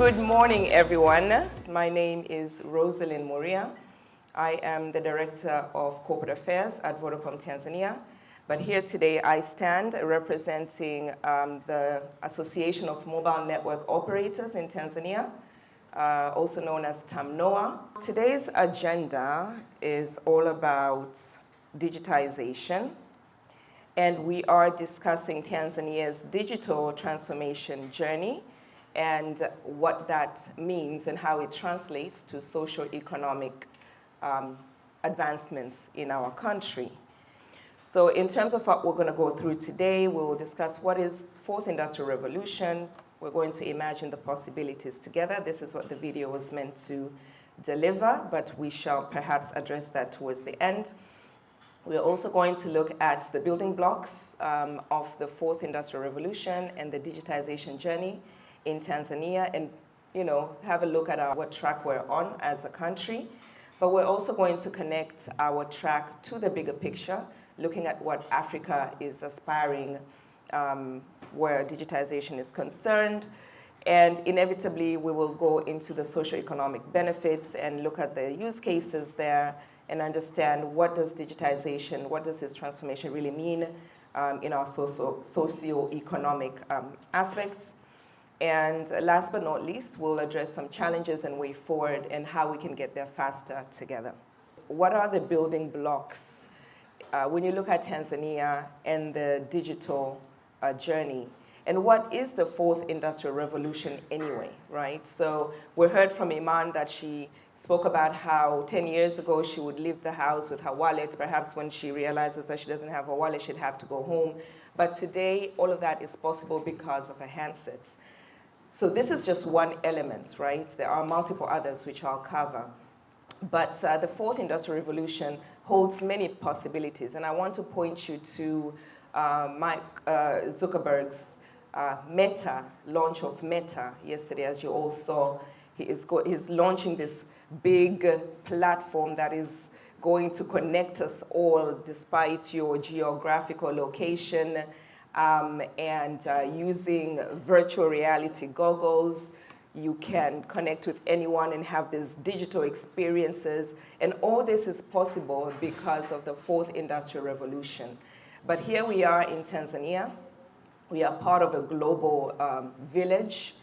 Good morning, everyone. My name is Rosalynn Mworia. I am the Director of Corporate Affairs at Vodacom Tanzania. But here today I stand representing the Association of Mobile Network Operators in Tanzania, also known as TAMNOA. Today's agenda is all about digitization, and we are discussing Tanzania's digital transformation journey and what that means and how it translates to socio-economic advancements in our country. So in terms of what we're going to go through today, we will discuss what is Fourth Industrial Revolution. We're going to imagine the possibilities together. This is what the video was meant to deliver, but we shall perhaps address that towards the end. We're also going to look at the building blocks of the Fourth Industrial Revolution and the digitization journey in Tanzania, and have a look at what track we're on as a country. But we're also going to connect our track to the bigger picture, looking at what Africa is aspiring where digitization is concerned. And inevitably, we will go into the socioeconomic benefits and look at the use cases there and understand what does digitization, what does this transformation really mean in our socioeconomic aspects. And last but not least, we'll address some challenges and way forward and how we can get there faster together. What are the building blocks when you look at Tanzania and the digital journey? And what is the Fourth Industrial Revolution anyway, right? So we heard from Iman that she spoke about how 10 years ago she would leave the house with her wallet. Perhaps when she realizes that she doesn't have a wallet, she'd have to go home. But today, all of that is possible because of a handset. So this is just one element, right? There are multiple others which I'll cover. But the Fourth Industrial Revolution holds many possibilities. And I want to point you to Mark Zuckerberg's Meta, launch of Meta yesterday. As you all saw, he's launching this big platform that is going to connect us all despite your geographical location, and using virtual reality goggles. You can connect with anyone and have these digital experiences. And all this is possible because of the Fourth Industrial Revolution. But here we are in Tanzania. We are part of a global village,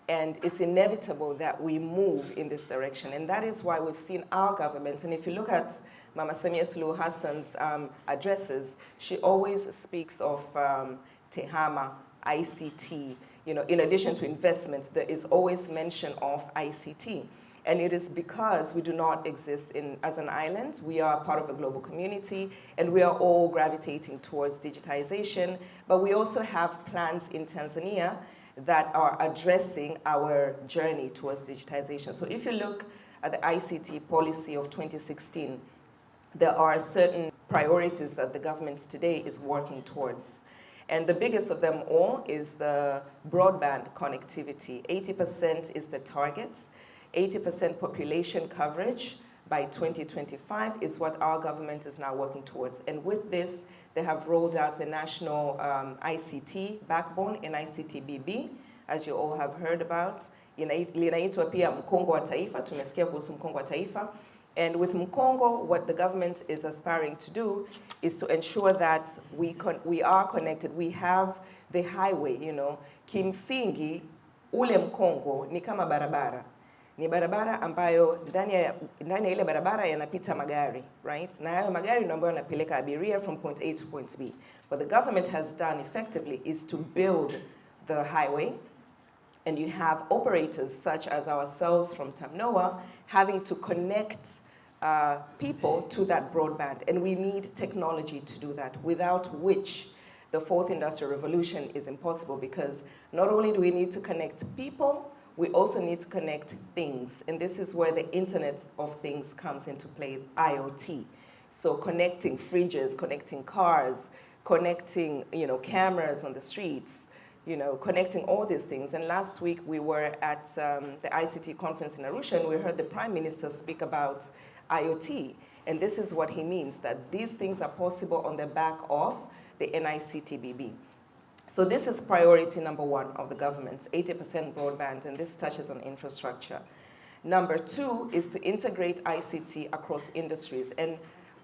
and it's inevitable that we move in this direction. And that is why we've seen our government, and if you look at Mama Samia Suluhu Hassan's addresses, she always speaks of TEHAMA, ICT. In addition to investment, there is always mention of ICT. And it is because we do not exist as an island. We are part of a global community, and we are all gravitating towards digitization. But we also have plans in Tanzania that are addressing our journey towards digitization. So if you look at the ICT policy of 2016, there are certain priorities that the government today is working towards. And the biggest of them all is the broadband connectivity. 80% is the target. 80% population coverage by 2025 is what our government is now working towards. And with this, they have rolled out the national ICT backbone, NICT-BB, as you all have heard about. Linaitwa pia Mkongo wa Taifa, tumesikia kuhusu Mkongo wa Taifa. And with Mkongo, what the government is aspiring to do is to ensure that we are connected. We have the highway, Kimsingi, ule Mkongo ni kama barabara. Ni barabara ambayo ndani ya ile barabara yanapita magari, right? Na hayo magari ndio ambayo yanapeleka abiria from point A to point B. What the government has done effectively is to build the highway, and you have operators such as ourselves from TAMNOA having to connect people to that broadband. And we need technology to do that, without which the Fourth Industrial Revolution is impossible, because not only do we need to connect people, we also need to connect things. And this is where the Internet of Things comes into play, IoT. So connecting fridges, connecting cars, connecting cameras on the streets, connecting all these things. And last week we were at the ICT conference in Arusha, and we heard the Prime Minister speak about IoT. And this is what he means, that these things are possible on the back of the NICT-BB. So this is priority number one of the government, 80% broadband, and this touches on infrastructure. Number two is to integrate ICT across industries. And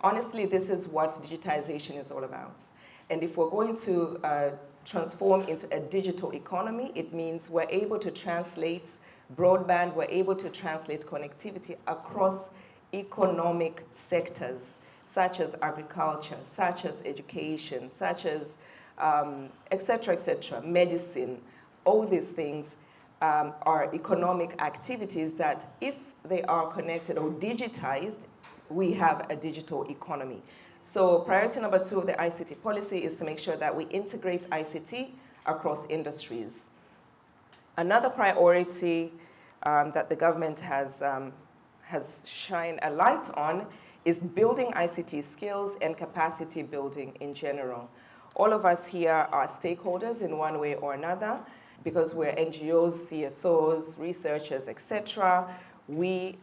honestly, this is what digitization is all about. And if we're going to transform into a digital economy, it means we're able to translate broadband, we're able to translate connectivity across economic sectors, such as agriculture, such as education, such as et cetera, medicine. All these things are economic activities that, if they are connected or digitized, we have a digital economy. So priority number two of the ICT policy is to make sure that we integrate ICT across industries. Another priority that the government has shined a light on is building ICT skills and capacity building in general. All of us here are stakeholders in one way or another, because we're NGOs, CSOs, researchers, etc. We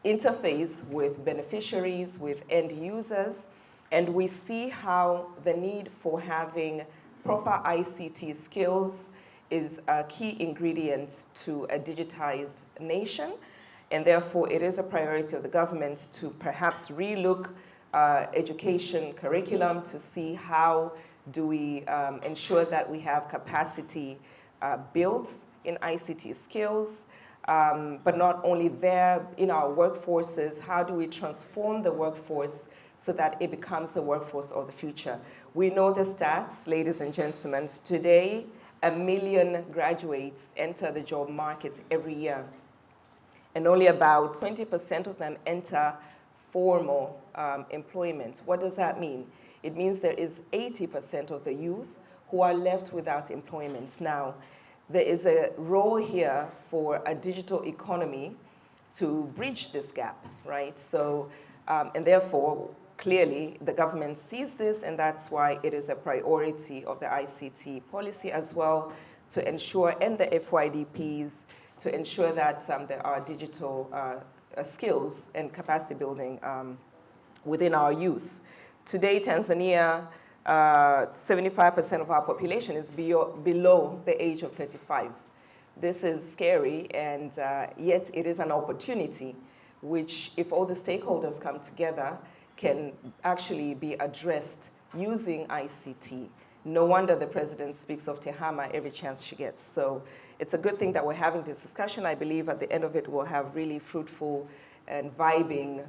interface with beneficiaries, with end users, and we see how the need for having proper ICT skills is a key ingredient to a digitized nation, and therefore it is a priority of the government to perhaps relook education curriculum to see how do we ensure that we have capacity built in ICT skills, but not only there in our workforces, how do we transform the workforce so that it becomes the workforce of the future? We know the stats, ladies and gentlemen. Today, 1 million graduates enter the job market every year, and only about 20% of them enter formal employment. What does that mean? It means there is 80% of the youth who are left without employment. Now, there is a role here for a digital economy to bridge this gap, right? So, and therefore, clearly, the government sees this, and that's why it is a priority of the ICT policy as well, to ensure, and the FYDPs, to ensure that there are digital skills and capacity building within our youth. Today, Tanzania, 75% of our population is below the age of 35. This is scary, and yet it is an opportunity which, if all the stakeholders come together, can actually be addressed using ICT. No wonder the president speaks of Tehama every chance she gets. So it's a good thing that we're having this discussion. I believe at the end of it, we'll have really fruitful and vibing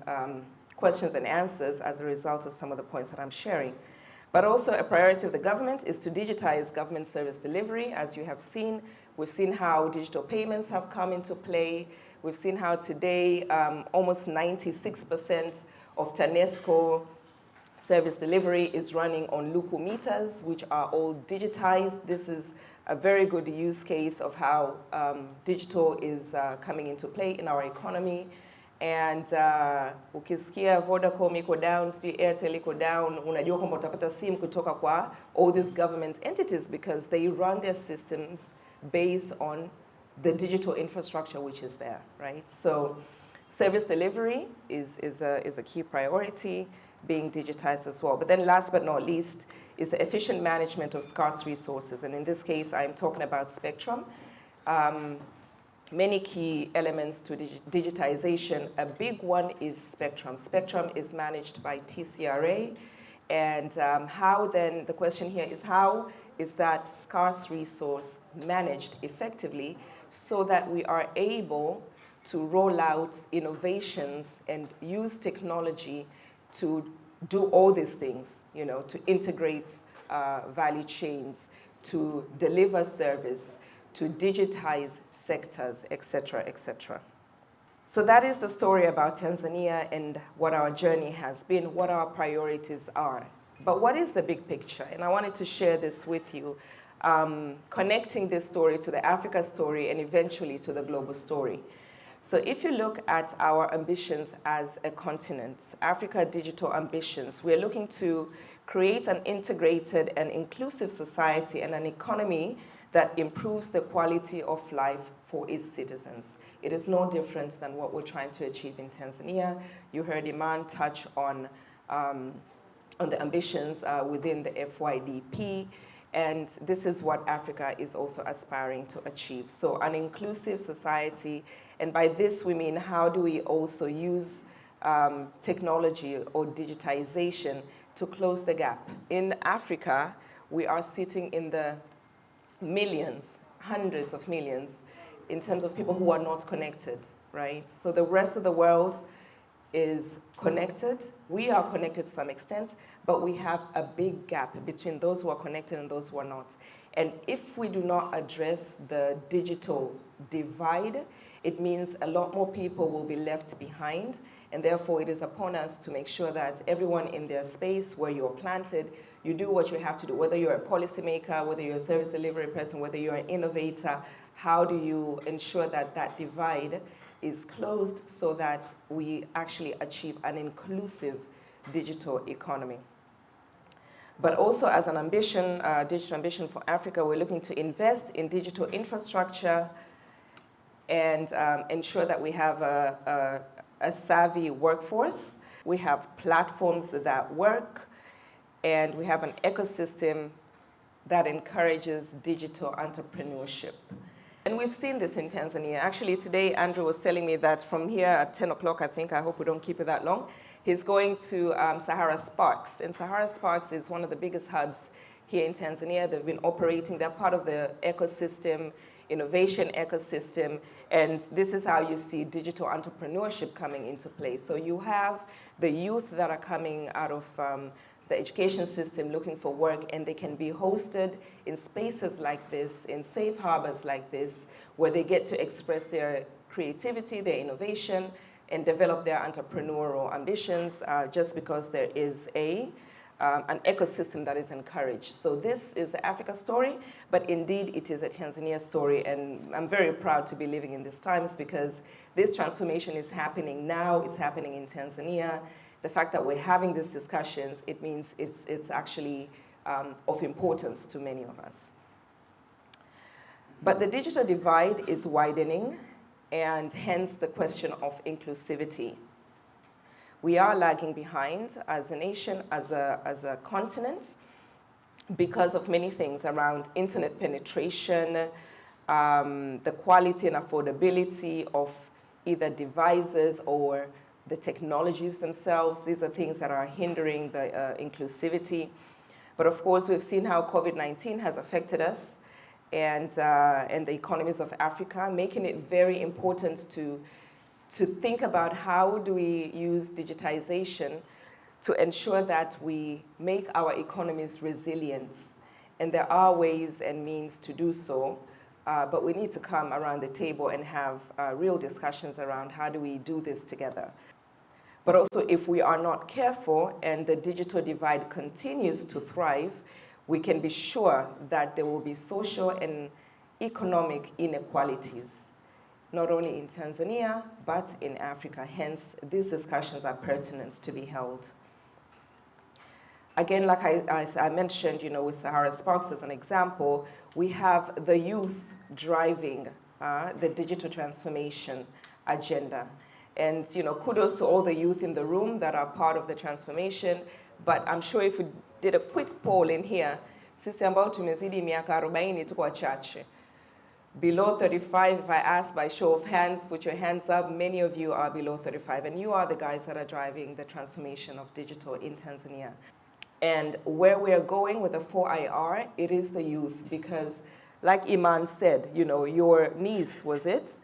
questions and answers as a result of some of the points that I'm sharing. But also a priority of the government is to digitize government service delivery. As you have seen, we've seen how digital payments have come into play. We've seen how today almost 96% of TANESCO service delivery is running on Luku meters, which are all digitized. This is a very good use case of how digital is coming into play in our economy. And ukisikia Vodacom iko down, Airtel iko down, unajua kwamba utapata simu kutoka kwa all these government entities, because they run their systems based on the digital infrastructure which is there, right? So service delivery is a key priority, being digitized as well. But then last but not least is the efficient management of scarce resources. And in this case, I'm talking about spectrum. Many key elements to digitization. A big one is spectrum. Spectrum is managed by TCRA. And how then, the question here is, how is that scarce resource managed effectively so that we are able to roll out innovations and use technology to do all these things, you know, to integrate value chains, to deliver service, to digitize sectors, et cetera, et cetera. So that is the story about Tanzania and what our journey has been, what our priorities are. But what is the big picture? And I wanted to share this with you, connecting this story to the Africa story and eventually to the global story. So if you look at our ambitions as a continent, Africa digital ambitions, we're looking to create an integrated and inclusive society and an economy that improves the quality of life for its citizens. It is no different than what we're trying to achieve in Tanzania. You heard Iman touch on the ambitions within the FYDP. And this is what Africa is also aspiring to achieve. So an inclusive society, and by this we mean how do we also use technology or digitization to close the gap. In Africa, we are sitting in the millions, hundreds of millions, in terms of people who are not connected, right? So the rest of the world is connected. We are connected to some extent, but we have a big gap between those who are connected and those who are not. And if we do not address the digital divide, it means a lot more people will be left behind, and therefore it is upon us to make sure that everyone in their space where you're planted, you do what you have to do, whether you're a policymaker, whether you're a service delivery person, whether you're an innovator. How do you ensure that that divide is closed so that we actually achieve an inclusive digital economy? But also as an ambition, digital ambition for Africa, we're looking to invest in digital infrastructure and ensure that we have a savvy workforce. We have platforms that work, and we have an ecosystem that encourages digital entrepreneurship. And we've seen this in Tanzania. Actually, today, Andrew was telling me that from here at 10 o'clock, I think, I hope we don't keep it that long, he's going to Sahara Sparks. And Sahara Sparks is one of the biggest hubs here in Tanzania. They've been operating, they're part of the ecosystem, innovation ecosystem, and this is how you see digital entrepreneurship coming into play. So you have the youth that are coming out of the education system looking for work, and they can be hosted in spaces like this, in safe harbors like this, where they get to express their creativity, their innovation, and develop their entrepreneurial ambitions just because there is an ecosystem that is encouraged. So this is the Africa story, but indeed it is a Tanzania story, and I'm very proud to be living in these times because this transformation is happening now, it's happening in Tanzania. The fact that we're having these discussions, it means it's actually of importance to many of us. But the digital divide is widening, and hence the question of inclusivity. We are lagging behind as a nation, as a continent, because of many things around internet penetration, the quality and affordability of either devices or the technologies themselves. These are things that are hindering the inclusivity. But of course, we've seen how COVID-19 has affected us and the economies of Africa, making it very important to think about how do we use digitization to ensure that we make our economies resilient. And there are ways and means to do so, but we need to come around the table and have real discussions around how do we do this together. But also, if we are not careful and the digital divide continues to thrive, we can be sure that there will be social and economic inequalities, not only in Tanzania, but in Africa. Hence, these discussions are pertinent to be held. Again, like I mentioned, with Sahara Sparks as an example, we have the youth driving the digital transformation agenda. And kudos to all the youth in the room that are part of the transformation. But I'm sure if we did a quick poll in here, sisi ambao tumezidi miaka 40 tuko wachache. Below 35, if I ask by show of hands, put your hands up, many of you are below 35, and you are the guys that are driving the transformation of digital in Tanzania. And where we are going with the 4IR, it is the youth, because like Iman said, your niece, was it?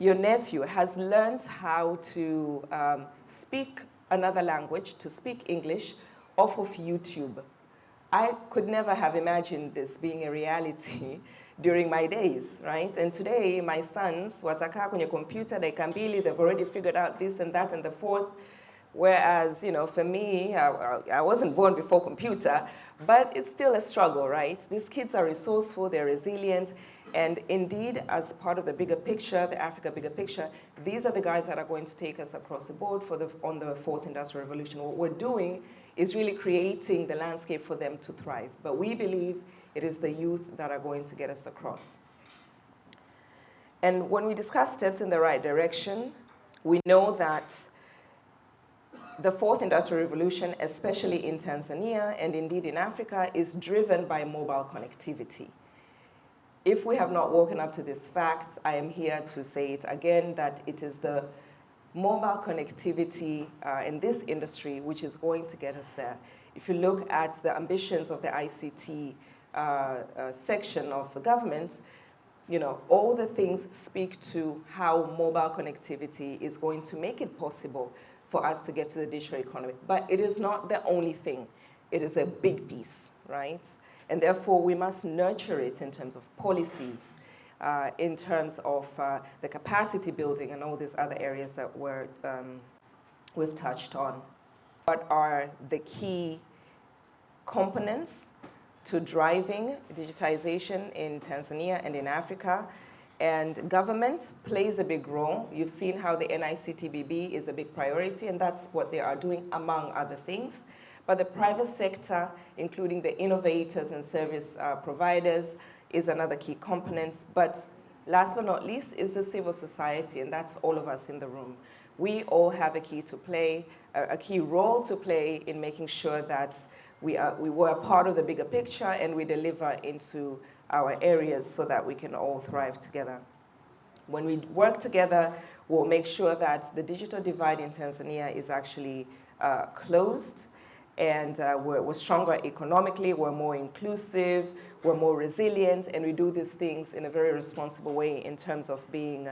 Your nephew has learned how to speak another language, to speak English, off of YouTube. I could never have imagined this being a reality during my days, right? And today, my sons, watakaa kwenye computer, they've already figured out this and that and the fourth. Whereas, for me, I wasn't born before computer, but it's still a struggle, right? These kids are resourceful, they're resilient, and indeed, as part of the bigger picture, the Africa bigger picture, these are the guys that are going to take us across the board on the fourth industrial revolution. What we're doing is really creating the landscape for them to thrive. But we believe it is the youth that are going to get us across. And when we discuss steps in the right direction, we know that The fourth industrial revolution, especially in Tanzania and indeed in Africa, is driven by mobile connectivity. If we have not woken up to this fact, I am here to say it again, that it is the mobile connectivity in this industry which is going to get us there. If you look at the ambitions of the ICT section of the government, you know, all the things speak to how mobile connectivity is going to make it possible for us to get to the digital economy. But it is not the only thing. It is a big piece, right? And therefore, we must nurture it in terms of policies, in terms of the capacity building and all these other areas that we've touched on. What are the key components to driving digitization in Tanzania and in Africa? And government plays a big role. You've seen how the NICTBB is a big priority, and that's what they are doing, among other things. But the private sector, including the innovators and service providers, is another key component. But last but not least is the civil society, and that's all of us in the room. We all have a key to play, a key role to play in making sure that we were part of the bigger picture and we deliver into our areas so that we can all thrive together. When we work together, we'll make sure that the digital divide in Tanzania is actually closed, and we're stronger economically, we're more inclusive, we're more resilient, and we do these things in a very responsible way in terms of being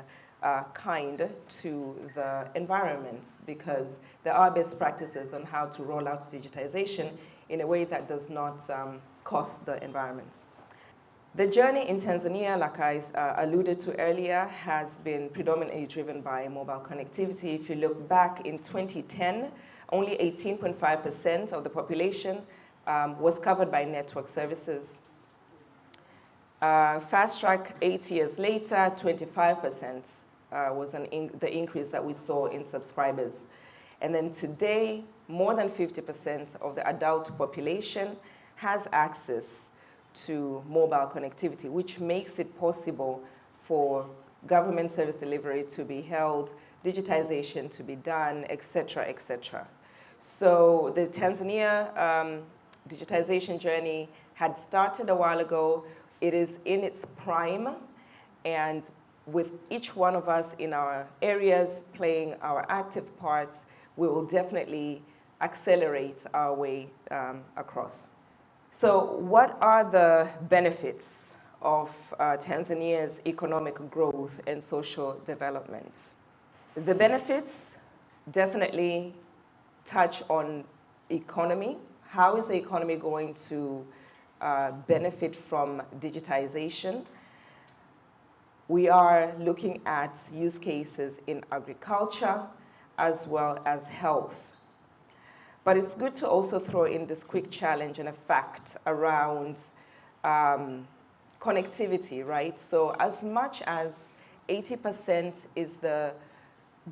kind to the environment, because there are best practices on how to roll out digitization in a way that does not cost the environment. The journey in Tanzania, like I alluded to earlier, has been predominantly driven by mobile connectivity. If you look back in 2010, only 18.5% of the population was covered by network services. Fast track 8 years later, 25% was the increase that we saw in subscribers. And then today, more than 50% of the adult population has access to mobile connectivity, which makes it possible for government service delivery to be held, digitization to be done, et cetera, et cetera. So the Tanzania digitization journey had started a while ago. It is in its prime, and with each one of us in our areas playing our active parts, we will definitely accelerate our way across. So what are the benefits of Tanzania's economic growth and social development? The benefits definitely touch on economy. How is the economy going to benefit from digitization? We are looking at use cases in agriculture as well as health. But it's good to also throw in this quick challenge and a fact around connectivity, right? So as much as 80% is the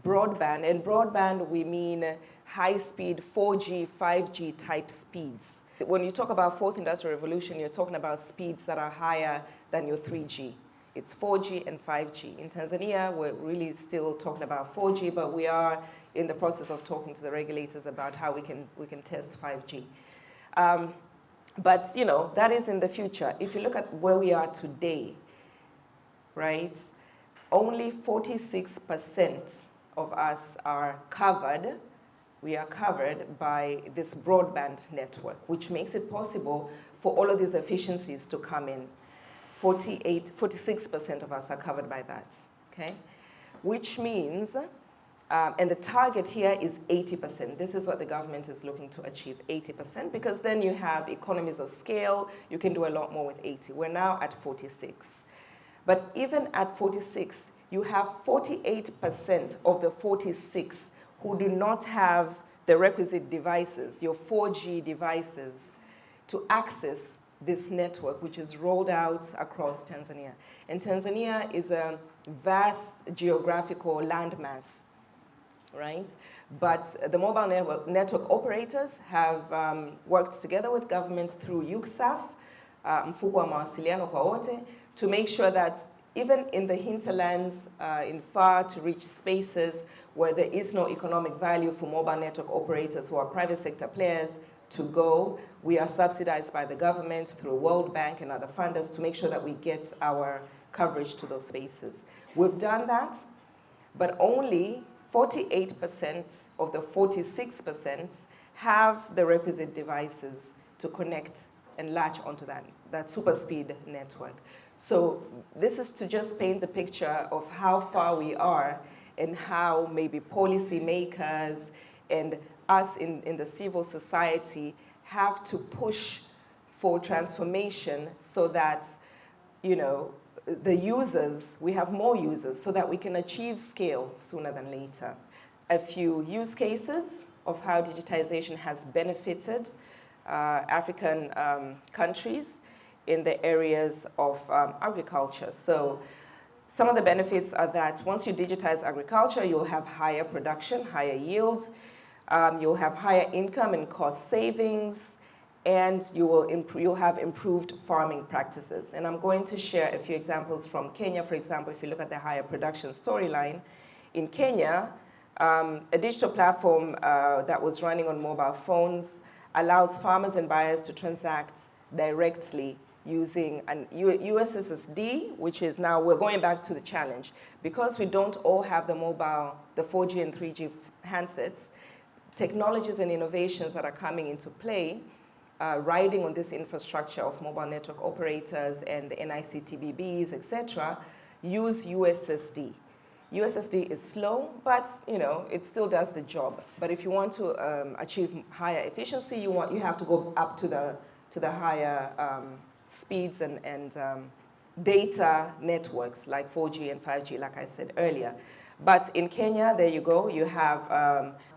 broadband, and broadband we mean high-speed 4G, 5G type speeds. When you talk about fourth industrial revolution, you're talking about speeds that are higher than your 3G. It's 4G and 5G. In Tanzania, we're really still talking about 4G, but we are in the process of talking to the regulators about how we can test 5G. But you know, that is in the future. If you look at where we are today, right, only 46% of us are covered. We are covered by this broadband network, which makes it possible for all of these efficiencies to come in. 46% of us are covered by that, okay? Which means, and the target here is 80%. This is what the government is looking to achieve, 80%, because then you have economies of scale. You can do a lot more with 80. We're now at 46. But even at 46, you have 48% of the 46 who do not have the requisite devices, your 4G devices, to access this network, which is rolled out across Tanzania. And Tanzania is a vast geographical landmass, right? But the mobile network operators have worked together with government through UCSAF, Mfuko wa Mawasiliano kwa Wote, to make sure that even in the hinterlands, in far-to-reach spaces where there is no economic value for mobile network operators who are private sector players to go, we are subsidized by the government through World Bank and other funders to make sure that we get our coverage to those spaces. We've done that, but only 48% of the 46% have the requisite devices to connect and latch onto that super speed network. So this is to just paint the picture of how far we are and how maybe policymakers and us in the civil society have to push for transformation so that, you know, the users, we have more users so that we can achieve scale sooner than later. A few use cases of how digitization has benefited African countries in the areas of agriculture. So some of the benefits are that once you digitize agriculture, you'll have higher production, higher yield, you'll have higher income and cost savings, and you'll have improved farming practices. And I'm going to share a few examples from Kenya. For example, if you look at the higher production storyline, in Kenya, a digital platform that was running on mobile phones allows farmers and buyers to transact directly using an USSD, which is now, we're going back to the challenge. Because we don't all have the 4G and 3G handsets, technologies and innovations that are coming into play, riding on this infrastructure of mobile network operators and the NICTBBs, etc., use USSD. USSD is slow, but you know it still does the job. But if you want to achieve higher efficiency, you have to go up to the higher speeds and data networks like 4G and 5G, like I said earlier. But in Kenya, there you go, you have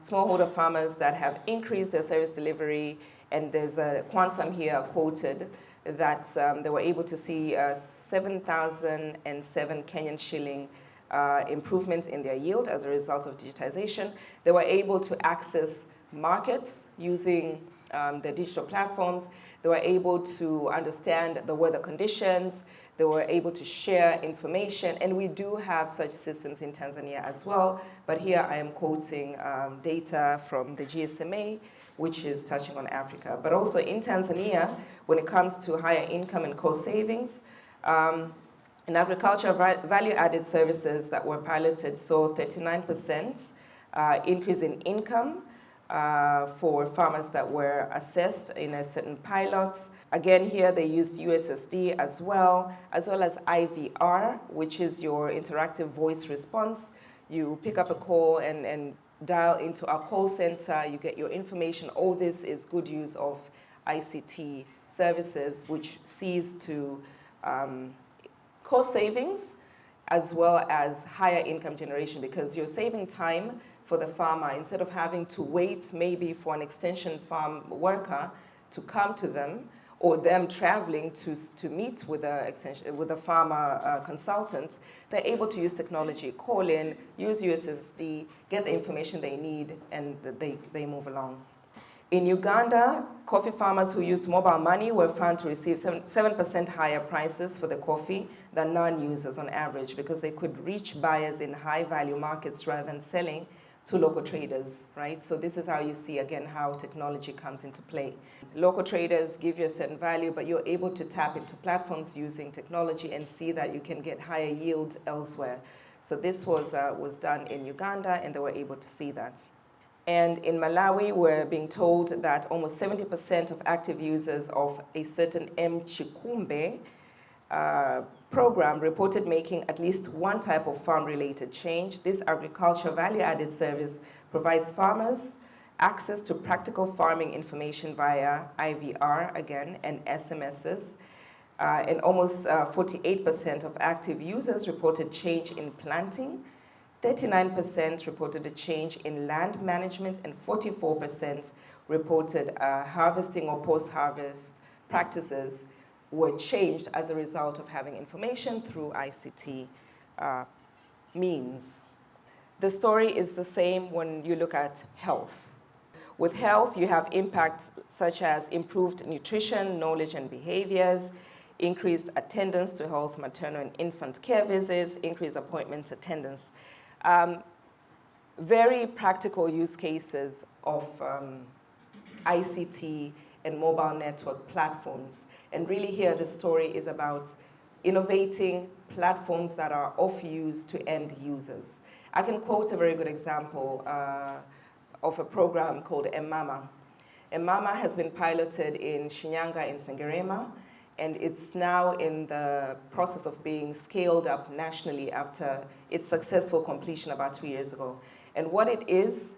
smallholder farmers that have increased their service delivery, and there's a quantum here quoted that they were able to see 7,007 Kenyan shilling improvement in their yield as a result of digitization. They were able to access markets using the digital platforms. They were able to understand the weather conditions. They were able to share information, and we do have such systems in Tanzania as well. But here I am quoting data from the GSMA, which is touching on Africa. But also in Tanzania, when it comes to higher income and cost savings, in agriculture, value-added services that were piloted saw 39% increase in income for farmers that were assessed in a certain pilots. Again, here they used USSD as well as IVR, which is your interactive voice response. You pick up a call and dial into our call center, you get your information. All this is good use of ICT services, which sees to cost savings as well as higher income generation, because you're saving time for the farmer. Instead of having to wait maybe for an extension farm worker to come to them, or them traveling to meet with a farmer consultant, they're able to use technology, call in, use USSD, get the information they need, and they move along. In Uganda, coffee farmers who used mobile money were found to receive 7% higher prices for the coffee than non-users on average, because they could reach buyers in high-value markets rather than selling to local traders, right? So this is how you see, again, how technology comes into play. Local traders give you a certain value, but you're able to tap into platforms using technology and see that you can get higher yield elsewhere. So this was done in Uganda, and they were able to see that. And in Malawi, we're being told that almost 70% of active users of a certain Mchikumbe program reported making at least one type of farm-related change. This agriculture value-added service provides farmers access to practical farming information via IVR, again, and SMSs. And almost 48% of active users reported change in planting, 39% reported a change in land management, and 44% reported harvesting or post-harvest practices were changed as a result of having information through ICT means. The story is the same when you look at health. With health, you have impacts such as improved nutrition, knowledge, and behaviors, increased attendance to health, maternal and infant care visits, increased appointment attendance. Very practical use cases of ICT and mobile network platforms. And really here the story is about innovating platforms that are of use to end users. I can quote a very good example of a program called Mama. Mama has been piloted in Shinyanga and Sengerema, and it's now in the process of being scaled up nationally after its successful completion about 2 years ago. And what it is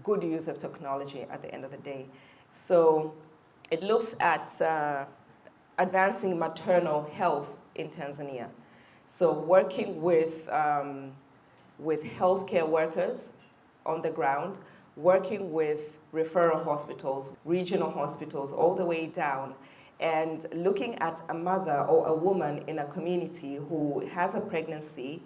good use of technology at the end of the day. So it looks at advancing maternal health in Tanzania. So working with healthcare workers on the ground, working with referral hospitals, regional hospitals, all the way down, and looking at a mother or a woman in a community who has a pregnancy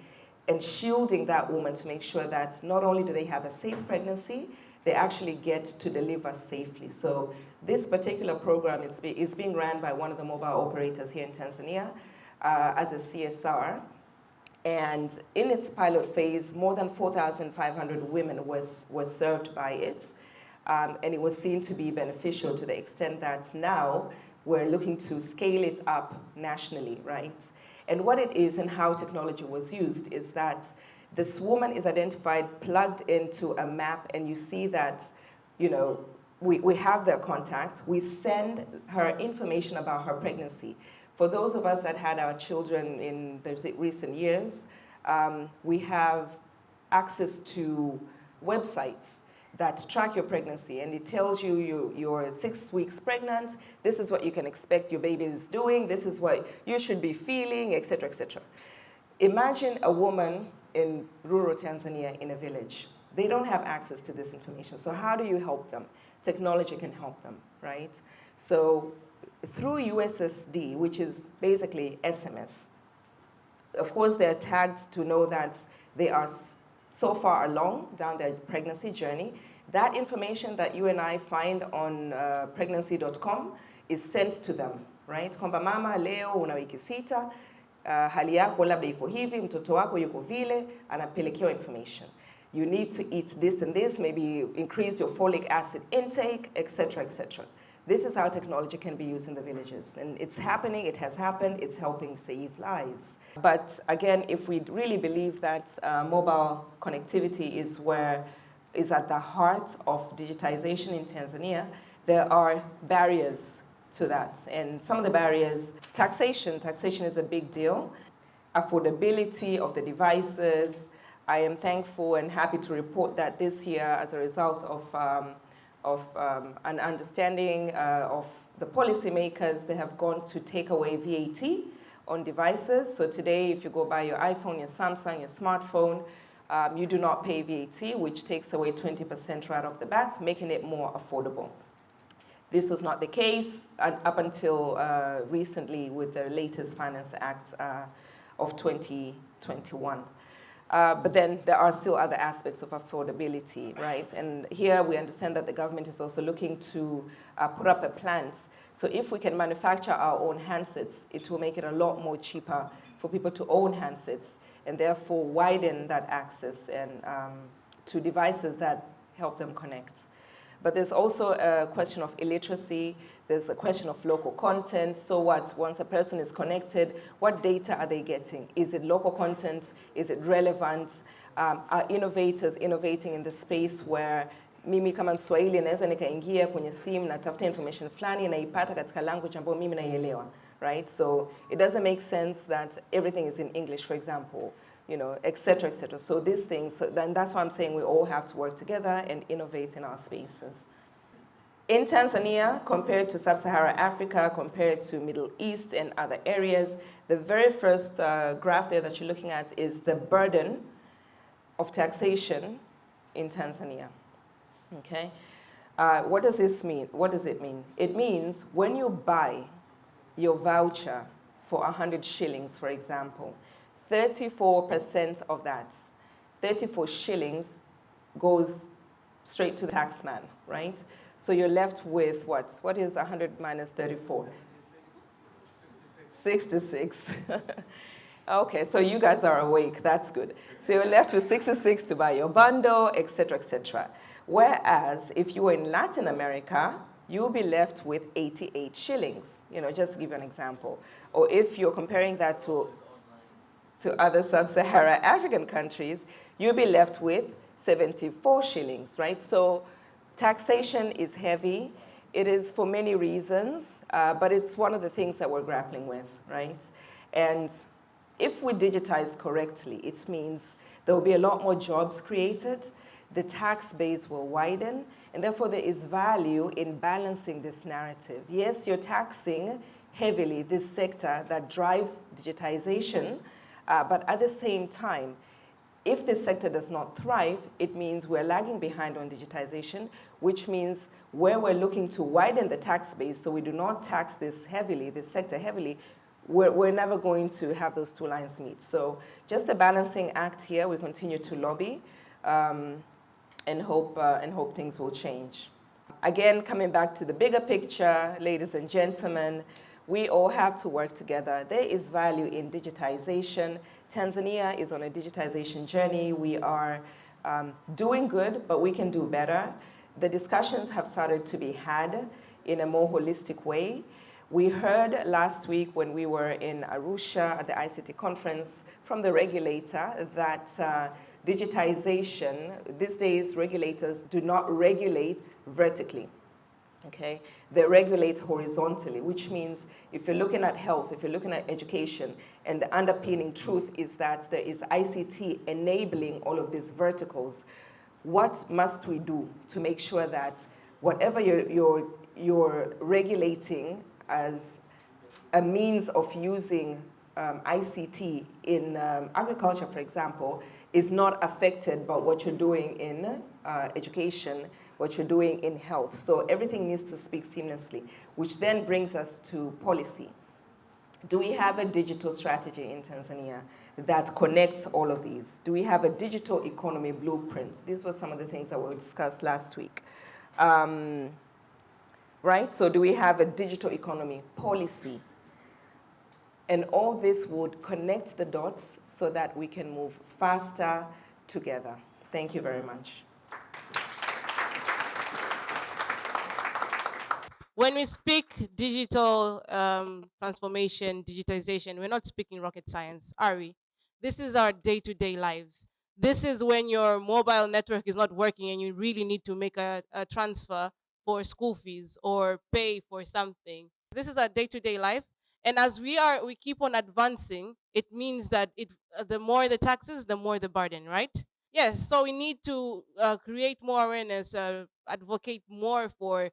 and shielding that woman to make sure that not only do they have a safe pregnancy, they actually get to deliver safely. So this particular program is being run by one of the mobile operators here in Tanzania as a CSR. And in its pilot phase, more than 4,500 women was served by it. And it was seen to be beneficial to the extent that now we're looking to scale it up nationally, right? And what it is and how technology was used is that this woman is identified, plugged into a map, and you see that, you know, we have their contacts. We send her information about her pregnancy. For those of us that had our children in the recent years, we have access to websites that track your pregnancy, and it tells you you're 6 weeks pregnant, this is what you can expect your baby is doing, this is what you should be feeling, etc., etc. Imagine a woman in rural Tanzania in a village. They don't have access to this information, so how do you help them? Technology can help them, right? So through USSD, which is basically SMS, of course they're tagged to know that they are so far along down their pregnancy journey. That information that you and I find on pregnancy.com is sent to them, right? Kwamba mama leo una wiki sita, hali yako labda iko hivi, mtoto wako yuko vile, anapelekewa information. You need to eat this and this, maybe increase your folic acid intake, etc., etc. This is how technology can be used in the villages. And it's happening, it has happened, it's helping save lives. But again, if we really believe that mobile connectivity is at the heart of digitization in Tanzania, there are barriers to that. And some of the barriers, taxation is a big deal. Affordability of the devices. I am thankful and happy to report that this year, as a result of an understanding of the policymakers, they have gone to take away VAT on devices. So today, if you go buy your iPhone, your Samsung, your smartphone, you do not pay VAT, which takes away 20% right off the bat, making it more affordable. This was not the case up until recently with the latest Finance Act of 2021. But then there are still other aspects of affordability, right? And here we understand that the government is also looking to put up a plant. So if we can manufacture our own handsets, it will make it a lot more cheaper for people to own handsets and therefore widen that access and to devices that help them connect. But there's also a question of illiteracy. There's a question of local content. So what, once a person is connected, what data are they getting? Is it local content? Is it relevant? Are innovators innovating in the space where mimi kama Mswahili naweza nikaingia kwenye simu na tafuta information fulani naipata katika language ambayo mimi naielewa, right? So it doesn't make sense that everything is in English, for example, you know, et cetera, et cetera. So these things, so then that's why I'm saying we all have to work together and innovate in our spaces. In Tanzania, compared to Sub-Saharan Africa, compared to Middle East and other areas, the very first graph there that you're looking at is the burden of taxation in Tanzania, okay? What does this mean? What does it mean? It means when you buy your voucher for 100 shillings, for example, 34% of that, 34 shillings goes straight to the taxman, right? So you're left with what? What is 100 minus 34? 66. Okay, so you guys are awake. That's good. So you're left with 66 to buy your bundle, etc., etc. Whereas if you were in Latin America, you'll be left with 88 shillings. You know, just to give you an example. Or if you're comparing that to other sub-Saharan African countries, you'll be left with 74 shillings, right? So taxation is heavy. It is for many reasons, but it's one of the things that we're grappling with, right? And if we digitize correctly, it means there will be a lot more jobs created, the tax base will widen, and therefore there is value in balancing this narrative. Yes, you're taxing heavily this sector that drives digitization, but at the same time, if this sector does not thrive, it means we're lagging behind on digitization, which means where we're looking to widen the tax base so we do not tax this heavily, this sector heavily, we're never going to have those two lines meet. So just a balancing act here. We continue to lobby and hope things will change. Again, coming back to the bigger picture, ladies and gentlemen, we all have to work together. There is value in digitization. Tanzania is on a digitization journey. We are doing good, but we can do better. The discussions have started to be had in a more holistic way. We heard last week when we were in Arusha at the ICT conference from the regulator that digitization, these days regulators do not regulate vertically. Okay, they regulate horizontally, which means if you're looking at health, if you're looking at education, and the underpinning truth is that there is ICT enabling all of these verticals, what must we do to make sure that whatever you're regulating as a means of using ICT in agriculture, for example, is not affected by what you're doing in education, what you're doing in health. So everything needs to speak seamlessly, which then brings us to policy. Do we have a digital strategy in Tanzania that connects all of these? Do we have a digital economy blueprint? These were some of the things that were discussed last week. Right, so do we have a digital economy policy? And all this would connect the dots so that we can move faster together. Thank you very much. When we speak digital transformation, digitization, we're not speaking rocket science, are we? This is our day-to-day lives. This is when your mobile network is not working and you really need to make a transfer for school fees or pay for something. This is our day-to-day life. And as we keep on advancing, it means that the more the taxes, the more the burden, right? Yes, so we need to create more awareness, advocate more for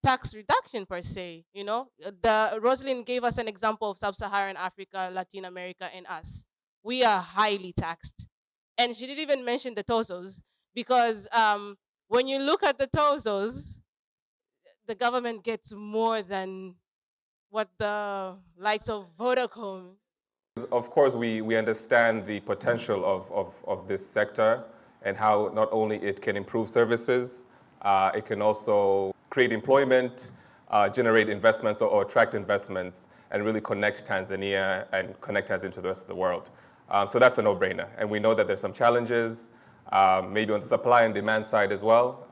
tax reduction per se. You know, the Rosalynn gave us an example of sub-Saharan Africa, Latin America, and us. We are highly taxed, and she didn't even mention the TOZOs because when you look at the TOZOs, the government gets more than what the likes of Vodacom. Of course, we understand the potential of this sector and how not only it can improve services, it can also create employment, generate investments or attract investments, and really connect Tanzania and connect Tanzania to the rest of the world. So that's a no-brainer. And we know that there's some challenges, maybe on the supply and demand side as well.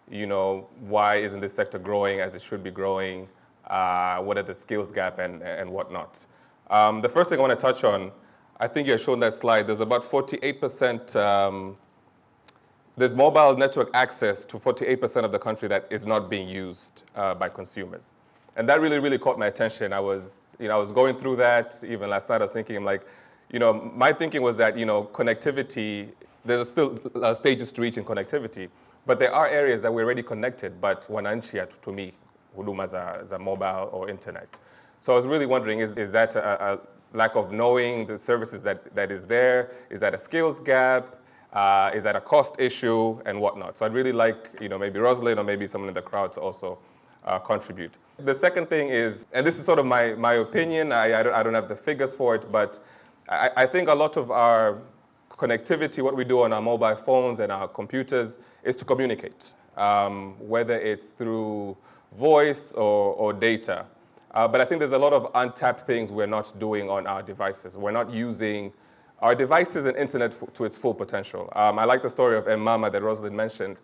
You know, why isn't this sector growing as it should be growing? What are the skills gap and whatnot? The first thing I want to touch on, I think you had shown that slide, there's about 48%, there's mobile network access to 48% of the country that is not being used by consumers. And that really, really caught my attention. I was going through that, even last night I was thinking, I'm like, my thinking was that, connectivity, there's still stages to reach in connectivity, but there are areas that we're already connected, but wananchi hatutumii huduma za mobile or internet. So I was really wondering, is that a lack of knowing the services that is there? Is that a skills gap? Is that a cost issue and whatnot? So I'd really like, maybe Rosalynn or maybe someone in the crowd to also contribute. The second thing is, and this is sort of my opinion, I don't have the figures for it, but I think a lot of our connectivity, what we do on our mobile phones and our computers, is to communicate, whether it's through voice or data. But I think there's a lot of untapped things we're not doing on our devices. We're not using our devices and internet to its full potential. I like the story of Mama that Rosalynn mentioned.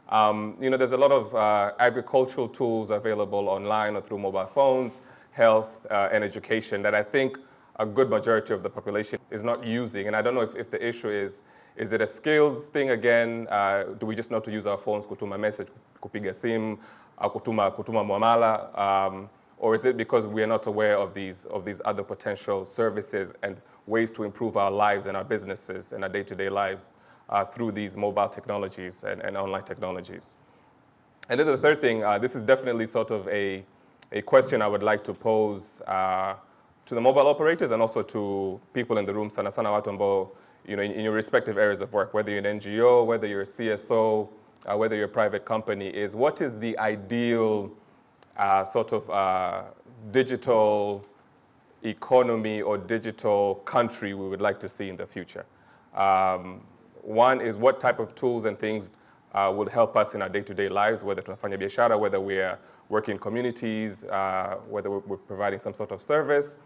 There's a lot of agricultural tools available online or through mobile phones, health, and education that I think a good majority of the population is not using. And I don't know if the issue is it a skills thing again? Do we just know to use our phones, kutuma message, kupiga sim, kutuma muamala? Or is it because we are not aware of these other potential services and ways to improve our lives and our businesses and our day-to-day lives through these mobile technologies and online technologies? And then the third thing, this is definitely sort of a question I would like to pose to the mobile operators and also to people in the room, sana sana watu ambao, in your respective areas of work, whether you're an NGO, whether you're a CSO, whether you're a private company, is what is the ideal digital economy or digital country we would like to see in the future? One is what type of tools and things will help us in our day-to-day lives, whether tunafanya biashara, whether we're working in communities, whether we're providing some sort of service.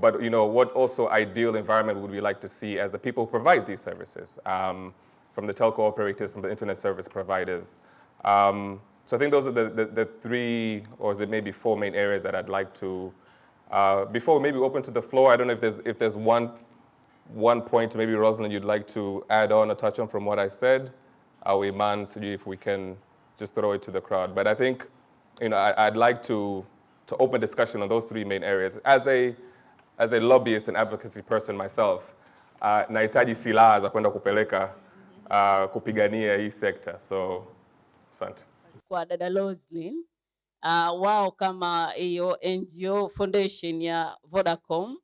But what also ideal environment would we like to see as the people who provide these services, from the telco operators, from the internet service providers. So I think those are the three, or is it maybe four main areas that I'd like to, before we maybe open to the floor, I don't know if there's one point maybe Rosalynn you'd like to add on or touch on from what I said. Iman, see if we can just throw it to the crowd. But I think I'd like to open discussion on those three main areas. As a lobbyist and advocacy person myself, nahitaji silaha za kwenda kupeleka kupigania hii sekta. So, asante. Kwa dada Rosalynn, wao kama hiyo NGO foundation ya Vodacom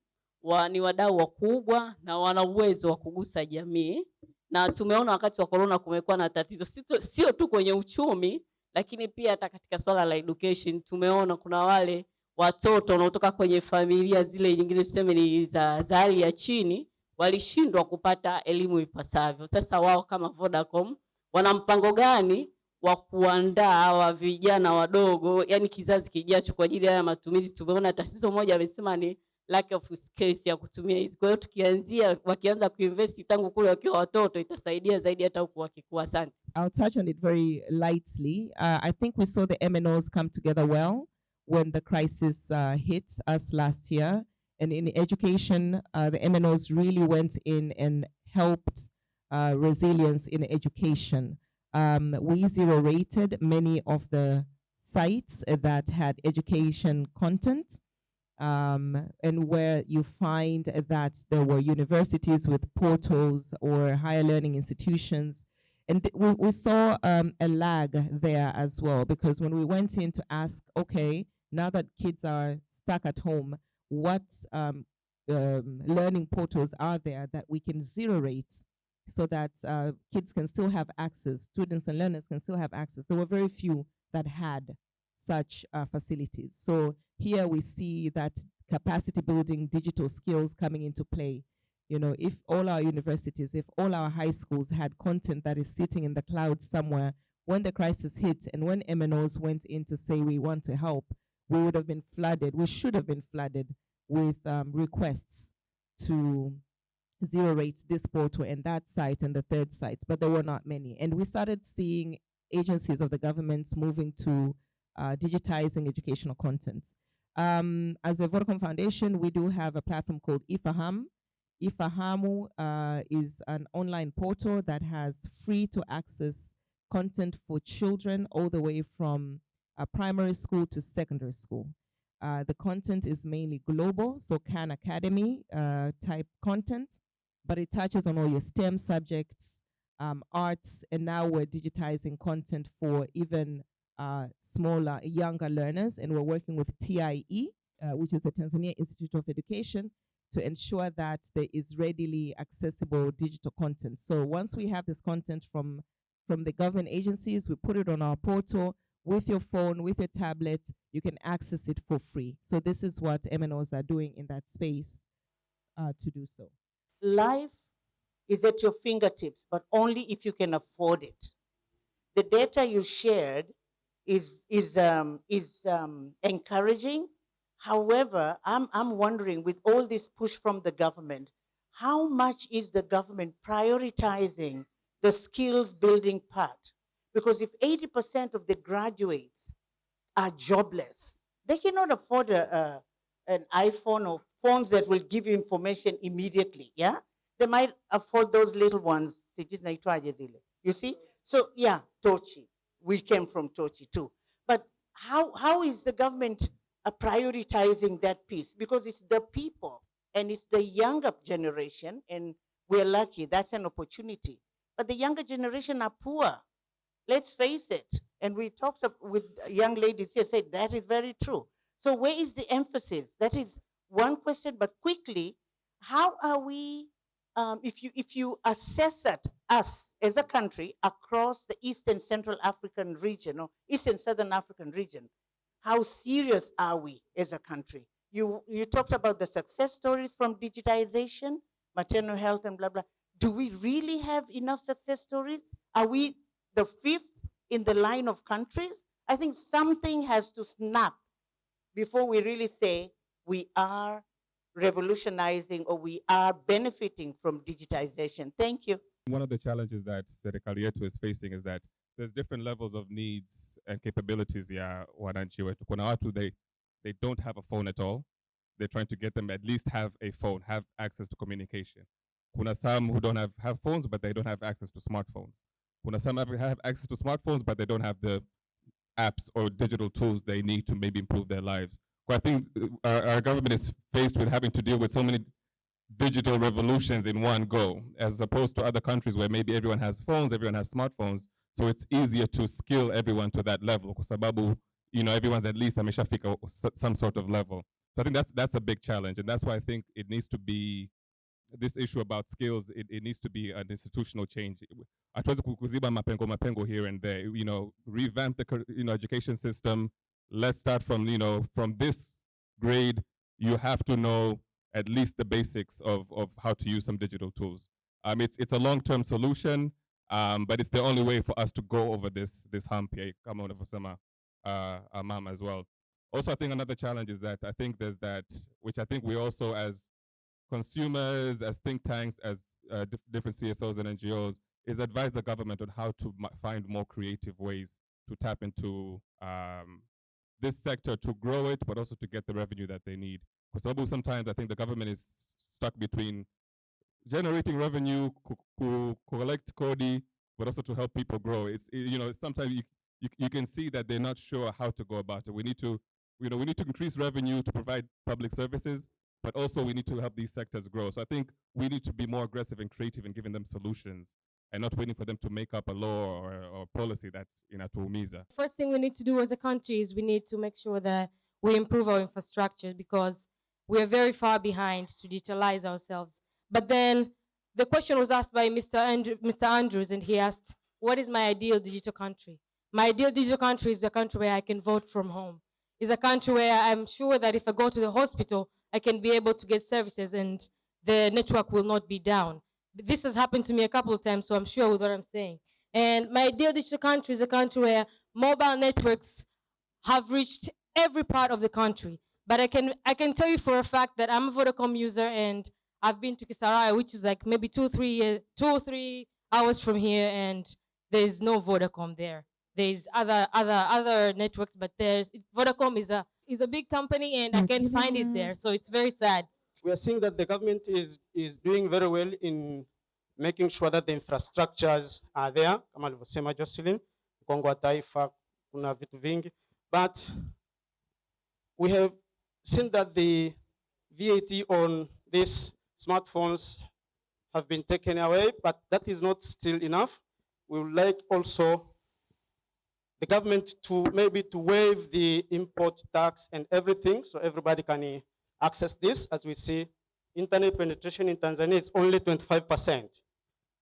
ni wadau wakubwa na wana uwezo wa kugusa jamii, na tumeona wakati wa corona kumekuwa na tatizo sio tu kwenye uchumi, lakini pia hata katika swala la education. Tumeona kuna wale watoto wanaotoka kwenye familia zile nyingine tuseme ni za hali ya chini, walishindwa kupata elimu ipasavyo. Sasa wao kama Vodacom wana mpango gani wa kuandaa hawa vijana wadogo, yani kizazi kijacho kwa ajili ya matumizi? Tumeona tatizo moja amesema ni lack of skills ya kutumia hizi. Kwa hiyo wakianza kuinvest tangu kule wakiwa watoto itasaidia zaidi hata huko wakikua. Asante. I'll touch on it very lightly. I think we saw the MNOs come together well when the crisis hit us last year. And in education, the MNOs really went in and helped resilience in education. We zero-rated many of the sites that had education content, and where you find that there were universities with portals or higher learning institutions. And we saw a lag there as well, because when we went in to ask, okay, now that kids are stuck at home, what learning portals are there that we can zero-rate so that kids can still have access, students and learners can still have access? There were very few that had such facilities. So here we see that capacity building digital skills coming into play. If all our universities, if all our high schools had content that is sitting in the cloud somewhere, when the crisis hit and when MNOs went in to say we want to help, we would have been flooded. We should have been flooded with requests to zero-rate this portal and that site and the third site, but there were not many. And we started seeing agencies of the government moving to digitizing educational content. As a Vodacom Foundation, we do have a platform called Ifaham. Ifahamu is an online portal that has free to access content for children all the way from primary school to secondary school. The content is mainly global, so Khan Academy type content, but it touches on all your STEM subjects, arts, and now we're digitizing content for even smaller, younger learners, and we're working with TIE, which is the Tanzania Institute of Education, to ensure that there is readily accessible digital content. So once we have this content from the government agencies, we put it on our portal. With your phone, with your tablet, you can access it for free. So this is what MNOs are doing in that space to do so. Life is at your fingertips, but only if you can afford it. The data you shared is encouraging. However, I'm wondering, with all this push from the government, how much is the government prioritizing the skills building part? Because if 80% of the graduates are jobless, they cannot afford an iPhone or phones that will give you information immediately, yeah? They might afford those little ones. You see? So yeah, Tochi. We came from Tochi too. But how is the government prioritizing that piece? Because it's the people and it's the younger generation, and we're lucky, that's an opportunity. But the younger generation are poor. Let's face it. And we talked with young ladies here, said that is very true. So where is the emphasis? That is one question, but quickly, how are we, if you assess at us as a country across the East and Central African region, or East and Southern African region, how serious are we as a country? You talked about the success stories from digitization, maternal health and blah, blah. Do we really have enough success stories? Are we the fifth in the line of countries? I think something has to snap before we really say we are revolutionizing or we are benefiting from digitization. Thank you. One of the challenges that serikali yetu is facing is that there's different levels of needs and capabilities ya wananchi wetu. Kuna watu they don't have a phone at all. They're trying to get them at least have a phone, have access to communication. Kuna some who don't have phones, but they don't have access to smartphones. Kuna some have access to smartphones, but they don't have the apps or digital tools they need to maybe improve their lives. But I think our government is faced with having to deal with so many digital revolutions in one go, as opposed to other countries where maybe everyone has phones, everyone has smartphones, so it's easier to skill everyone to that level. Kwa sababu, everyone's at least ameshafika some sort of level. So I think that's a big challenge, and that's why I think it needs to be this issue about skills. It needs to be an institutional change. Hatuwezi kuziba mapengo here and there. Revamp the education system. Let's start from from this grade. You have to know at least the basics of how to use some digital tools. It's a long-term solution, but it's the only way for us to go over this hump here. Come on, Mama as well. Also, I think another challenge is that I think there's that, which I think we also as consumers, as think tanks, as different CSOs and NGOs, is advise the government on how to find more creative ways to tap into this sector to grow it, but also to get the revenue that they need. Because sometimes I think the government is stuck between generating revenue, collect kodi, but also to help people grow. Sometimes you can see that they're not sure how to go about it. We need to increase revenue to provide public services, but also we need to help these sectors grow. So I think we need to be more aggressive and creative in giving them solutions and not waiting for them to make up a law or policy that inatuumiza. First thing we need to do as a country is we need to make sure that we improve our infrastructure, because we are very far behind to digitalize ourselves. But then the question was asked by Mr. Andrews, and he asked, what is my ideal digital country? My ideal digital country is a country where I can vote from home. It's a country where I'm sure that if I go to the hospital, I can be able to get services and the network will not be down. This has happened to me a couple of times, so I'm sure with what I'm saying. And my ideal digital country is a country where mobile networks have reached every part of the country. But I can tell you for a fact that I'm a Vodacom user, and I've been to Kisarawe, which is like maybe 2 or 3 hours from here, and there's no Vodacom there. There's other networks, but Vodacom is a big company, and I can't find it there. So it's very sad. We are seeing that the government is doing very well in making sure that the infrastructures are there. Kama alivyosema Rosalynn, mkongo wa taifa, kuna vitu vingi. But we have seen that the VAT on these smartphones have been taken away, but that is not still enough. We would like also the government to maybe to waive the import tax and everything, so everybody can access this. As we see, internet penetration in Tanzania is only 25%,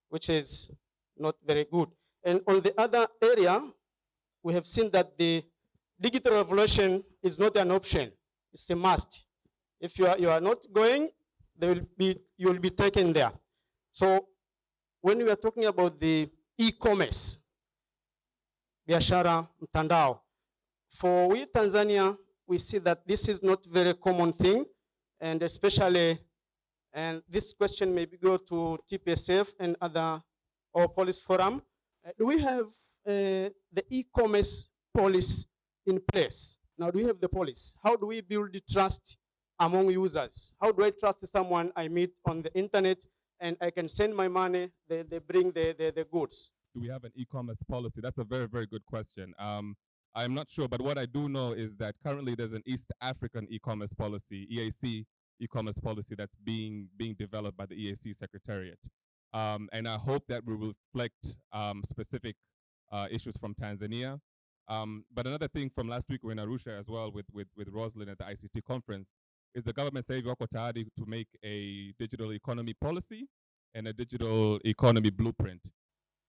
which is not very good. And on the other area, we have seen that the digital revolution is not an option, it's a must. If you are not going, you will be taken there. So when we are talking about the e-commerce, biashara mtandao, for we Tanzania, we see that this is not very common thing, and especially, and this question maybe go to TPSF and other or police forum. Do we have the e-commerce policy in place? Now, do we have the policy? How do we build the trust among users? How do I trust someone I meet on the internet and I can send my money, they bring the goods? Do we have an e-commerce policy? That's a very, very good question. I'm not sure, but what I do know is that currently there's an East African e-commerce policy, EAC e-commerce policy that's being developed by the EAC Secretariat. And I hope that we will reflect specific issues from Tanzania. But another thing from last week, we're in Arusha as well with Rosalynn at the ICT conference, is the government saying wako tayari to make a digital economy policy and a digital economy blueprint.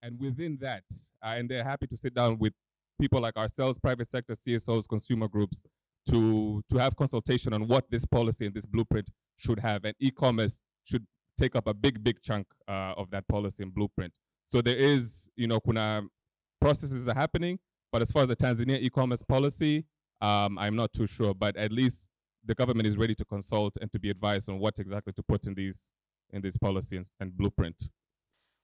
And within that, and they're happy to sit down with people like ourselves, private sector, CSOs, consumer groups, to have consultation on what this policy and this blueprint should have. And e-commerce should take up a big chunk of that policy and blueprint. So there is, kuna processes are happening, but as far as the Tanzania e-commerce policy, I'm not too sure, but at least the government is ready to consult and to be advised on what exactly to put in these policies and blueprint.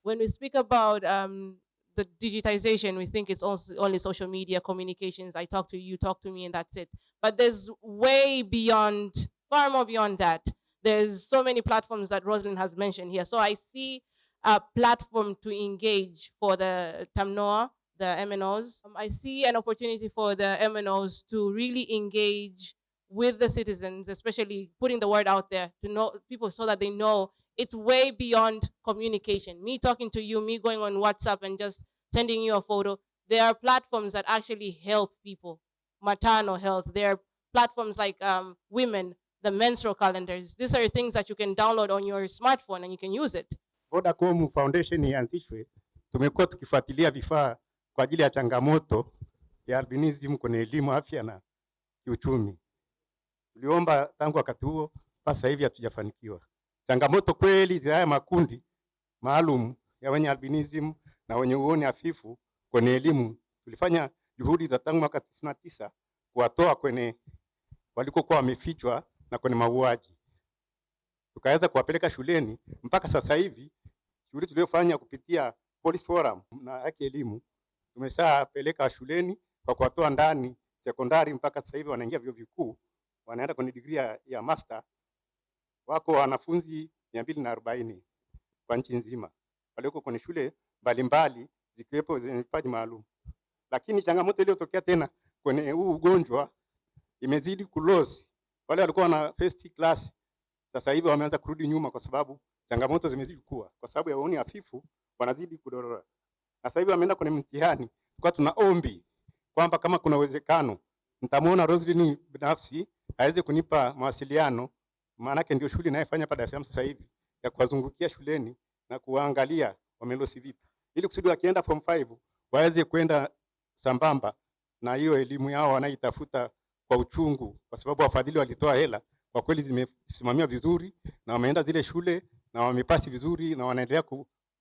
When we speak about the digitization, we think it's also only social media communications. I talk to you, talk to me, and that's it. But there's way beyond, far more beyond that. There's so many platforms that Rosalynn has mentioned here. So I see a platform to engage for the TAMNOA, the MNOs. I see an opportunity for the MNOs to really engage with the citizens, especially putting the word out there to know people so that they know it's way beyond communication. Me talking to you, me going on WhatsApp and just sending you a photo. There are platforms that actually help people. Maternal health. There are platforms like women, the menstrual calendars. These are things that you can download on your smartphone and you can use it. Vodacom Foundation ianzishwe, tumekuwa tukifuatilia vifaa kwa ajili ya changamoto ya albinism kwenye elimu, afya na kiuchumi. Tuliomba tangu wakati huo, sasa hivi hatujafanikiwa. Changamoto kweli za haya makundi maalum ya wenye albinism na wenye uoni hafifu kwenye elimu, tulifanya juhudi za tangu mwaka 99 kuwatoa kwenye walikokuwa wamefichwa na kwenye mauaji. Tukaweza kuwapeleka shuleni. Mpaka sasa hivi shughuli tuliyofanya kupitia Police Forum na haki elimu, tumeshapeleka shuleni kwa kuwatoa ndani sekondari. Mpaka sasa hivi wanaingia vyuo vikuu, wanaenda kwenye degree ya master. Wako wanafunzi 240 kwa nchi nzima walioko kwenye shule mbalimbali zikiwepo zenye vipaji maalum. Lakini changamoto iliyotokea tena kwenye huu ugonjwa imezidi kulosi. Wale walikuwa na first class sasa hivi wameanza kurudi nyuma, kwa sababu changamoto zimezidi kuwa, kwa sababu ya uoni hafifu wanazidi kudorora. Sasa hivi wameenda kwenye mtihani. Kwa tuna ombi kwamba kama kuna uwezekano mtamuona Rosalynn binafsi aweze kunipa mawasiliano, maana yake ndio shule inayofanya hapa Dar es Salaam sasa hivi, ya kuwazungukia shuleni na kuangalia wamelosi vipi, ili kusudi wakienda form 5 waweze kwenda sambamba na hiyo elimu yao wanaitafuta kwa uchungu, kwa sababu wafadhili walitoa hela kwa kweli zimesimamiwa vizuri na wameenda zile shule na wamepasi vizuri na wanaendelea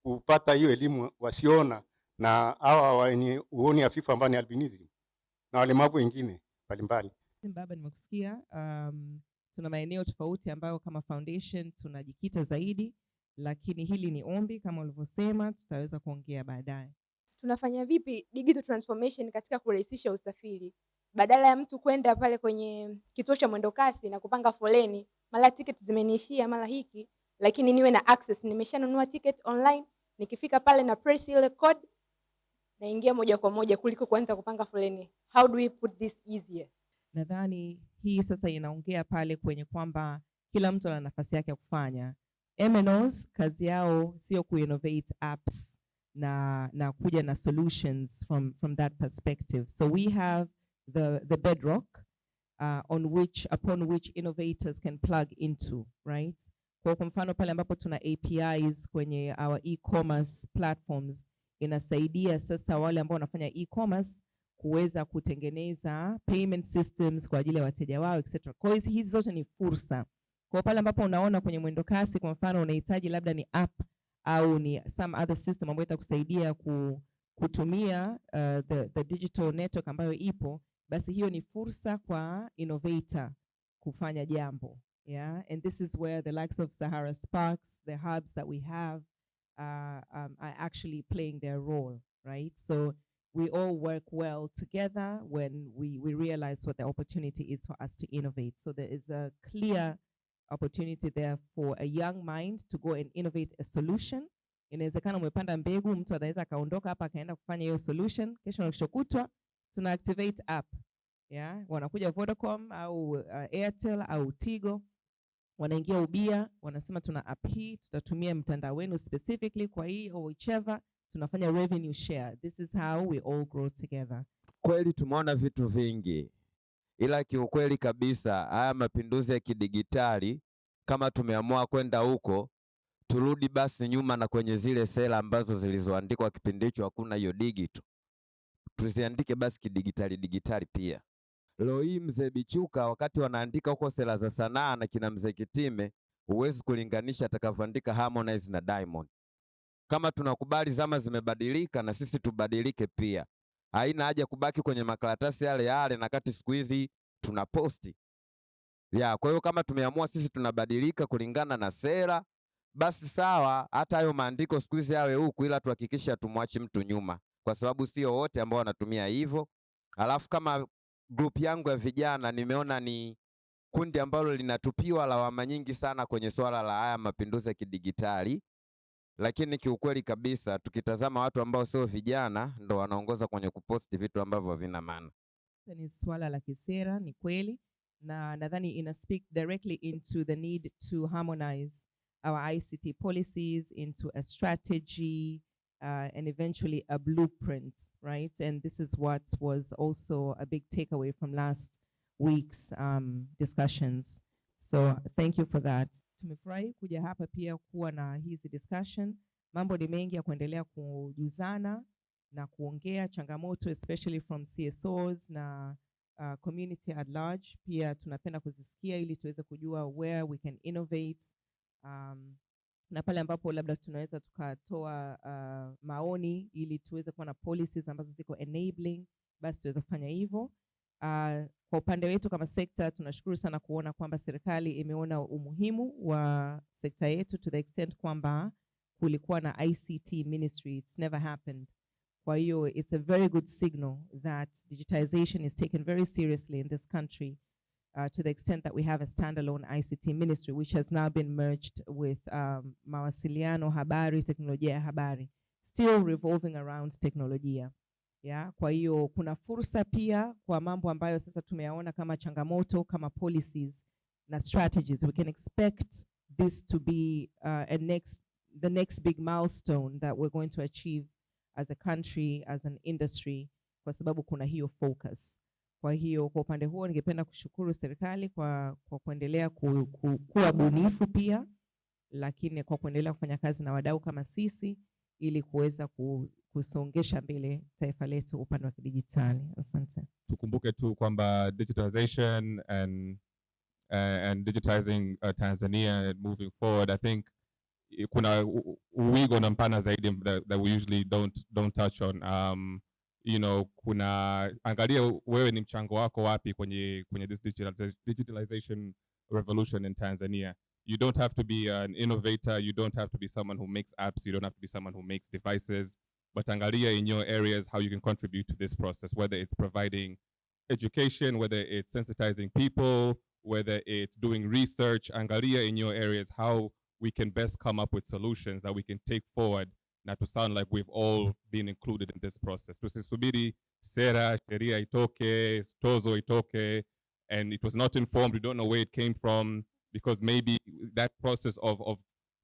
kupata hiyo elimu wasiona, na hawa wenye uoni hafifu ambao ni albinism na walemavu wengine mbalimbali. Baba, nimekusikia. Tuna maeneo tofauti ambayo kama foundation tunajikita zaidi, lakini hili ni ombi kama ulivyosema, tutaweza kuongea baadaye. Tunafanya vipi digital transformation katika kurahisisha usafiri? Badala ya mtu kwenda pale kwenye kituo cha mwendokasi na kupanga foleni, mara ticket zimeniishia mara hiki, lakini niwe na access, nimeshanunua ticket online, nikifika pale na press ile code naingia moja kwa moja kuliko kuanza kupanga foleni. How do we put this easier? Nadhani hii sasa inaongea pale kwenye kwamba kila mtu ana nafasi yake ya kufanya. MNOs kazi yao sio ku-innovate apps na kuja na solutions from that perspective. So we have the bedrock upon which innovators can plug into, right? Kwa mfano pale ambapo tuna APIs kwenye our e-commerce platforms, inasaidia sasa wale ambao wanafanya e-commerce kuweza kutengeneza payment systems kwa ajili ya wateja wao, etc. Kwa hiyo hizi zote ni fursa. Kwa pale ambapo unaona kwenye mwendokasi kwa mfano unahitaji labda ni app au ni some other system ambayo itakusaidia kutumia the digital network ambayo ipo, basi hiyo ni fursa kwa innovator kufanya jambo. Yeah, and this is where the likes of Sahara Sparks, the hubs that we have, are actually playing their role, right? So we all work well together when we realize what the opportunity is for us to innovate. So there is a clear opportunity there for a young mind to go and innovate a solution. Inawezekana umepanda mbegu, mtu anaweza kaondoka hapa akaenda kufanya hiyo solution, kesho na kesho kutwa tuna activate app. Yeah, wanakuja Vodacom au Airtel au Tigo, wanaingia ubia, wanasema tuna app hii, tutatumia mtandao wenu specifically kwa hii or whichever, tunafanya revenue share. This is how we all grow together. Kweli tumeona vitu vingi, ila kiukweli kabisa haya mapinduzi ya kidigitali, kama tumeamua kwenda huko, turudi basi nyuma na kwenye zile sera ambazo zilizoandikwa kipindi hicho hakuna hiyo digital. Tuziandike basi digitali pia. Leo hii mzee Bichuka wakati wanaandika huko sera za sanaa na kina mzee Kitime, huwezi kulinganisha atakavyoandika Harmonize na Diamond. Kama tunakubali zama zimebadilika, na sisi tubadilike pia. Haina haja kubaki kwenye makaratasi yale yale, na kati siku hizi tuna posti. Ya, kwa hiyo kama tumeamua sisi tunabadilika kulingana na sera, basi sawa, hata hayo maandiko siku hizi yawe huku, ila tuhakikisha tumwachi mtu nyuma, kwa sababu sio wote ambao wanatumia hivyo. Alafu kama group yangu ya vijana nimeona ni kundi ambalo linatupiwa lawama nyingi sana kwenye swala la haya mapinduzi ya kidigitali, lakini kiukweli kabisa tukitazama watu ambao sio vijana ndo wanaongoza kwenye kuposti vitu ambavyo havina maana. Ni swala la kisera, ni kweli, na nadhani ina speak directly into the need to harmonize our ICT policies into a strategy and eventually a blueprint, right? And this is what was also a big takeaway from last week's discussions. So thank you for that. Tumefurahi kuja hapa pia kuwa na hizi discussion. Mambo ni mengi ya kuendelea kujuzana na kuongea changamoto, especially from CSOs na community at large. Pia tunapenda kuzisikia ili tuweze kujua where we can innovate, na pale ambapo labda tunaweza tukatoa maoni ili tuweze kuwa na policies ambazo ziko enabling, basi tuweze kufanya hivyo. Kwa upande wetu kama sekta tunashukuru sana kuona kwamba serikali imeona umuhimu wa sekta yetu to the extent kwamba kulikuwa na ICT ministry. It's never happened. Kwa hiyo it's a very good signal that digitization is taken very seriously in this country, to the extent that we have a standalone ICT ministry which has now been merged with mawasiliano, habari, teknolojia ya habari, still revolving around teknolojia. Yeah, kwa hiyo kuna fursa pia kwa mambo ambayo sasa tumeyaona kama changamoto, kama policies na strategies. We can expect this to be the next big milestone that we're going to achieve as a country, as an industry, kwa sababu kuna hiyo focus. Kwa hiyo kwa upande huo ningependa kushukuru serikali kwa kuendelea kuwa bunifu pia, lakini kwa kuendelea kufanya kazi na wadau kama sisi ili kuweza kusongesha mbele taifa letu upande wa kidijitali. Asante. Tukumbuke tu kwamba digitalization and digitizing Tanzania moving forward, I think kuna uwigo na mpana zaidi that we usually don't touch on. You know, kuna angalia wewe ni mchango wako wapi kwenye this digitalization revolution in Tanzania. You don't have to be an innovator, you don't have to be someone who makes apps, you don't have to be someone who makes devices, but angalia in your areas how you can contribute to this process, whether it's providing education, whether it's sensitizing people, whether it's doing research. Angalia in your areas how we can best come up with solutions that we can take forward, not to sound like we've all been included in this process. Tusisubiri sera, sheria itoke, tozo itoke, and it was not informed, we don't know where it came from, because maybe that process of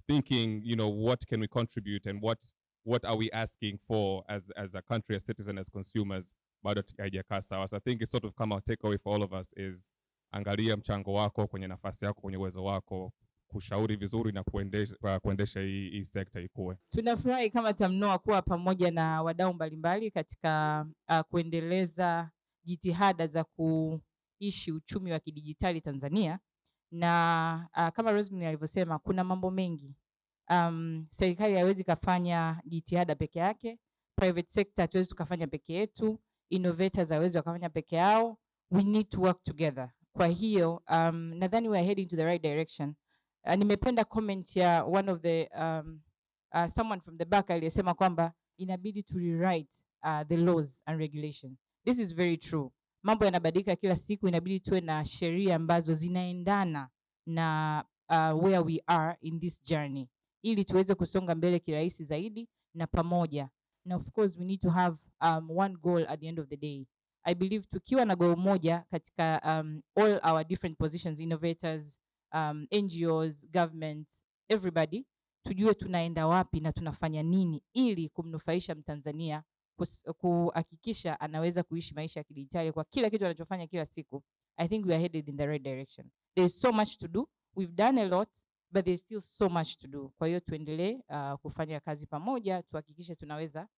thinking, you know, what can we contribute and what are we asking for as a country, as citizens, as consumers, bado haijakaa sawa. So I think it's sort of come out takeaway for all of us is angalia mchango wako kwenye nafasi yako, kwenye uwezo wako, kushauri vizuri na kuendesha hii sekta ikue. Tunafurahi kama TAMNOA kuwa pamoja na wadau mbalimbali katika kuendeleza jitihada za kuishi uchumi wa kidijitali Tanzania, na kama Rosalynn alivyosema kuna mambo mengi. Serikali haiwezi kufanya jitihada peke yake, private sector hatuwezi tukafanya peke yetu, innovators hawezi wakafanya peke yao, we need to work together. Kwa hiyo nadhani we are heading to the right direction. Nimependa comment ya one of the someone from the back aliyesema kwamba inabidi to rewrite the laws and regulation. This is very true. Mambo yanabadilika kila siku, inabidi tuwe na sheria ambazo zinaendana na where we are in this journey, ili tuweze kusonga mbele kirahisi zaidi na pamoja. Na of course we need to have one goal at the end of the day. I believe tukiwa na goal moja katika all our different positions, innovators, NGOs, government, everybody, tujue tunaenda wapi na tunafanya nini ili kumnufaisha Mtanzania, kuhakikisha anaweza kuishi maisha ya kidijitali kwa kila kitu anachofanya kila siku. I think we are headed in the right direction. There is so much to do. We've done a lot, but there's still so much to do. Kwa hiyo tuendelee kufanya kazi pamoja, tuhakikishe tunaweza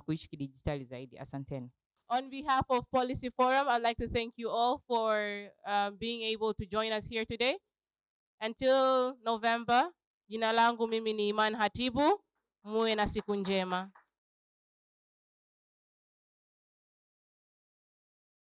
kuishi kidijitali zaidi. Asanteni. On behalf of Policy Forum, I'd like to thank you all for being able to join us here today. Until November, jina langu mimi ni Iman Hatibu. Muwe na siku njema.